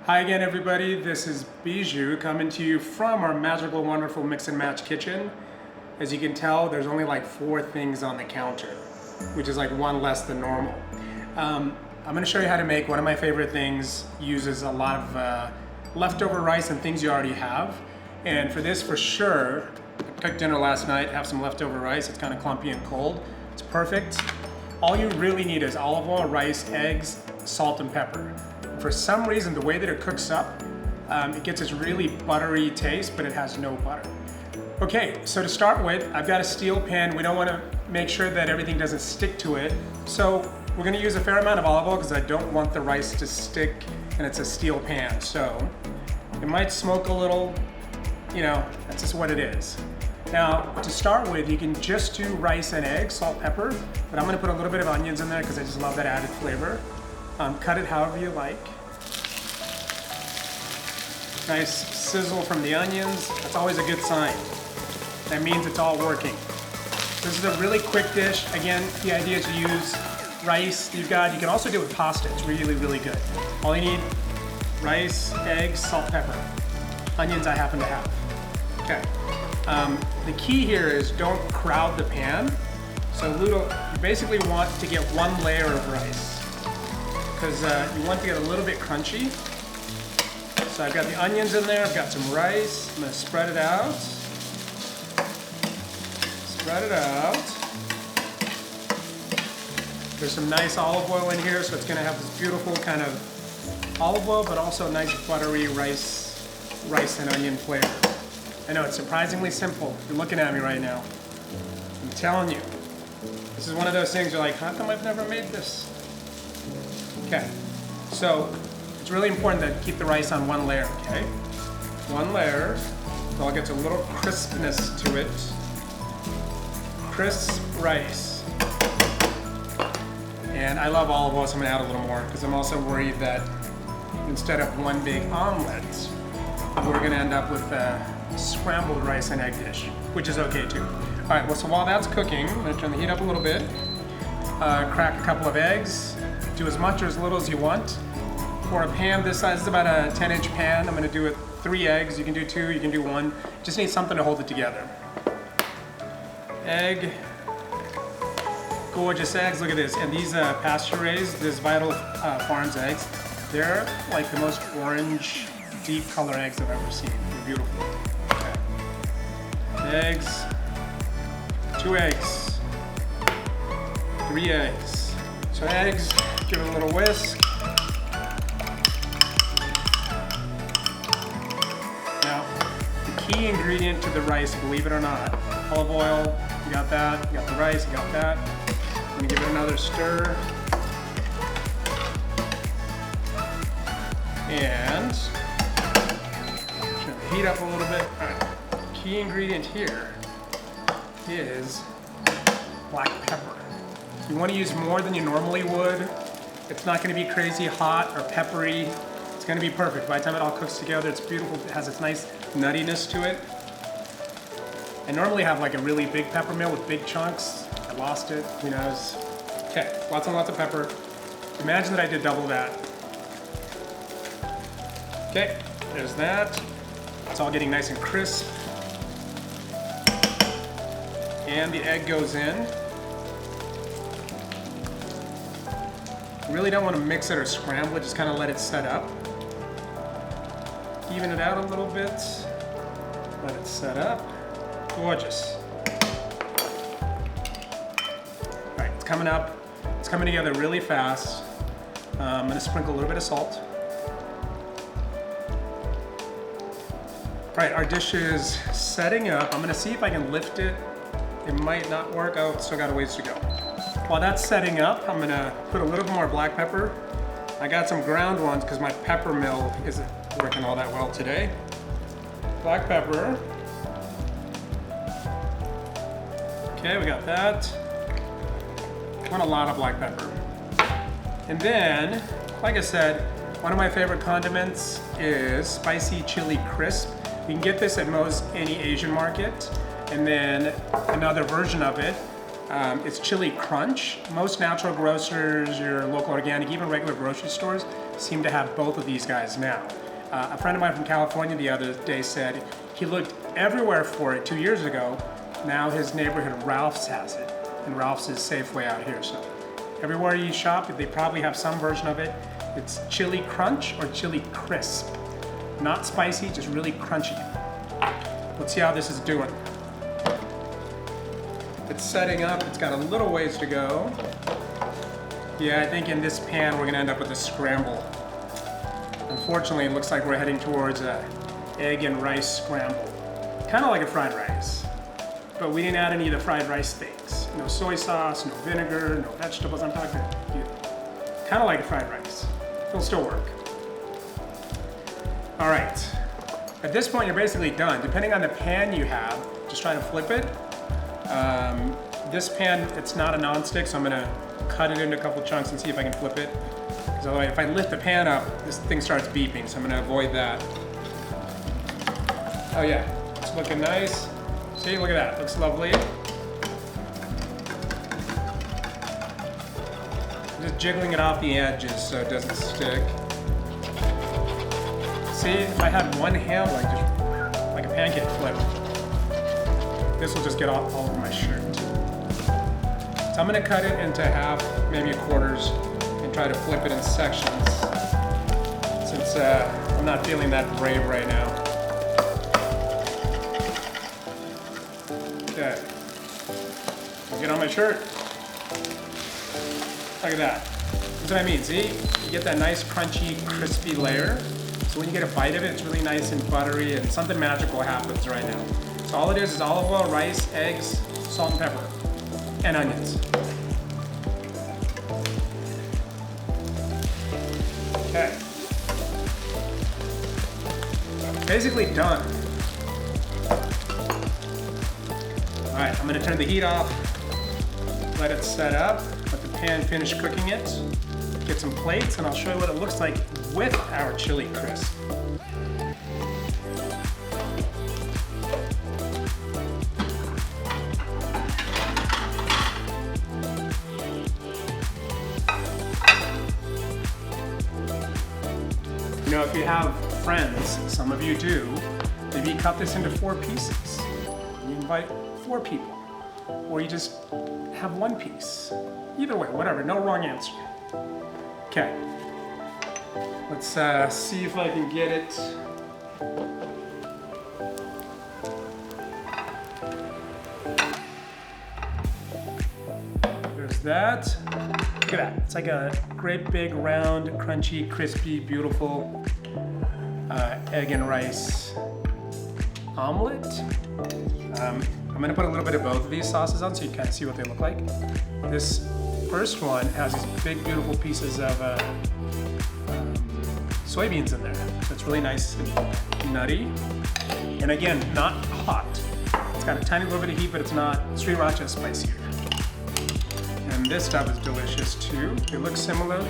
Hi again, everybody. This is Bijou coming to you from our magical, wonderful Mixn-match kitchen. As you can tell, there's only like 4 things on the counter, which is like 1 less than normal. I'm going to show you how to make one of my favorite things. Uses a lot of leftover rice and things you already have. And for this, for sure, I cooked dinner last night, have some leftover rice. It's kind of clumpy and cold. It's perfect. All you really need is olive oil, rice, eggs, salt, and pepper. For some reason, the way that it cooks up, it gets this really buttery taste, but it has no butter. Okay, so to start with, I've got a steel pan. We don't want to make sure that everything doesn't stick to it. So we're going to use a fair amount of olive oil because I don't want the rice to stick, and it's a steel pan. So it might smoke a little, you know, that's just what it is. Now, to start with, you can just do rice and eggs, salt, pepper, but I'm going to put a little bit of onions in there because I just love that added flavor. Cut it however you like. Nice sizzle from the onions. That's always a good sign. That means it's all working. This is a really quick dish. Again, the idea is to use rice you can also do it with pasta. It's really, really good. All you need, rice, eggs, salt, pepper. Onions I happen to have. Okay. The key here is don't crowd the pan. So you basically want to get 1 layer of rice, because you want to get a little bit crunchy. So I've got the onions in there, I've got some rice. I'm going to spread it out. Spread it out. There's some nice olive oil in here, so it's going to have this beautiful kind of olive oil, but also nice buttery rice and onion flavor. I know it's surprisingly simple. You're looking at me right now. I'm telling you. This is one of those things you're like, how come I've never made this? Okay, so it's really important to keep the rice on 1 layer, okay? 1 layer, so I'll get a little crispness to it. Crisp rice. And I love olive oil, so I'm gonna add a little more because I'm also worried that instead of 1 big omelet, we're gonna end up with a scrambled rice and egg dish, which is okay too. All right, well, so while that's cooking, I'm gonna turn the heat up a little bit, crack a couple of eggs, do as much or as little as you want. For a pan this size, is about a 10-inch pan. I'm gonna do it 3 eggs. You can do 2, you can do 1. Just need something to hold it together. Egg, gorgeous eggs, look at this. And these pasture raised, this Vital Farms eggs, they're like the most orange, deep color eggs I've ever seen. They're beautiful. Okay. Eggs, 2 eggs, 3 eggs. So eggs, give it a little whisk. Now, the key ingredient to the rice, believe it or not, olive oil, you got that, you got the rice, you got that. I'm gonna give it another stir. And turn the heat up a little bit. All right, key ingredient here is black pepper. You want to use more than you normally would. It's not going to be crazy hot or peppery. It's going to be perfect. By the time it all cooks together, it's beautiful. It has this nice nuttiness to it. I normally have like a really big pepper mill with big chunks. I lost it, who knows. Okay, lots and lots of pepper. Imagine that I did double that. Okay, there's that. It's all getting nice and crisp. And the egg goes in. You really don't want to mix it or scramble it, just kind of let it set up. Even it out a little bit. Let it set up. Gorgeous. All right, it's coming up. It's coming together really fast. I'm going to sprinkle a little bit of salt. All right, our dish is setting up. I'm going to see if I can lift it. It might not work. Oh, it's still got a ways to go. While that's setting up, I'm gonna put a little more black pepper. I got some ground ones because my pepper mill isn't working all that well today. Black pepper. Okay, we got that. I want a lot of black pepper. And then, like I said, one of my favorite condiments is spicy chili crisp. You can get this at most any Asian market. And then another version of it, it's chili crunch. Most natural grocers, your local organic, even regular grocery stores, seem to have both of these guys now. A friend of mine from California the other day said he looked everywhere for it 2 years ago. Now his neighborhood Ralph's has it, and Ralph's is Safeway out here. So everywhere you shop, they probably have some version of it. It's chili crunch or chili crisp. Not spicy, just really crunchy. Let's see how this is doing. It's setting up, it's got a little ways to go. Yeah, I think in this pan we're gonna end up with a scramble. Unfortunately, it looks like we're heading towards a egg and rice scramble. Kind of like a fried rice, but we didn't add any of the fried rice things. No soy sauce, no vinegar, no vegetables. I'm talking kind of like a fried rice. It'll still work. All right, at this point you're basically done. Depending on the pan you have, just try to flip it. This pan, it's not a non-stick, so I'm gonna cut it into a couple chunks and see if I can flip it. Because otherwise, if I lift the pan up, this thing starts beeping, so I'm gonna avoid that. Oh yeah, it's looking nice. See, look at that, looks lovely. Just jiggling it off the edges so it doesn't stick. See, if I had one hand like a pancake flip, this will just get all over my shirt. So I'm gonna cut it into half, maybe quarters, and try to flip it in sections, since I'm not feeling that brave right now. Okay, get on my shirt. Look at that. That's what I mean, see? You get that nice, crunchy, crispy layer. So when you get a bite of it, it's really nice and buttery, and something magical happens right now. So all it is olive oil, rice, eggs, salt and pepper, and onions. Okay. Basically done. All right, I'm gonna turn the heat off, let it set up, let the pan finish cooking it, get some plates, and I'll show you what it looks like with our chili crisp. You know, if you have friends, some of you do, maybe cut this into 4 pieces. You invite 4 people, or you just have 1 piece. Either way, whatever, no wrong answer. Okay, let's see if I can get it. There's that. Look at that. It's like a great big round, crunchy, crispy, beautiful egg and rice omelet. I'm gonna put a little bit of both of these sauces on so you kind of see what they look like. This first one has these big, beautiful pieces of soybeans in there. So it's really nice and nutty. And again, not hot. It's got a tiny little bit of heat, but it's not sriracha spicier. And this stuff is delicious too. They look similar,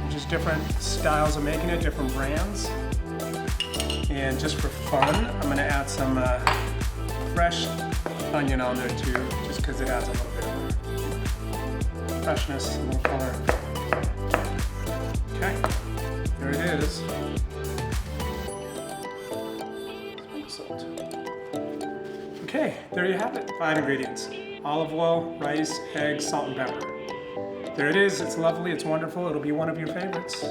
just different styles of making it, different brands. And just for fun, I'm gonna add some fresh onion on there too, just because it adds a little bit of freshness, a little color. Okay, there it is. Salt. Okay, there you have it. 5 ingredients. Olive oil, rice, eggs, salt, and pepper. There it is. It's lovely. It's wonderful. It'll be one of your favorites.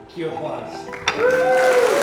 Cue applause.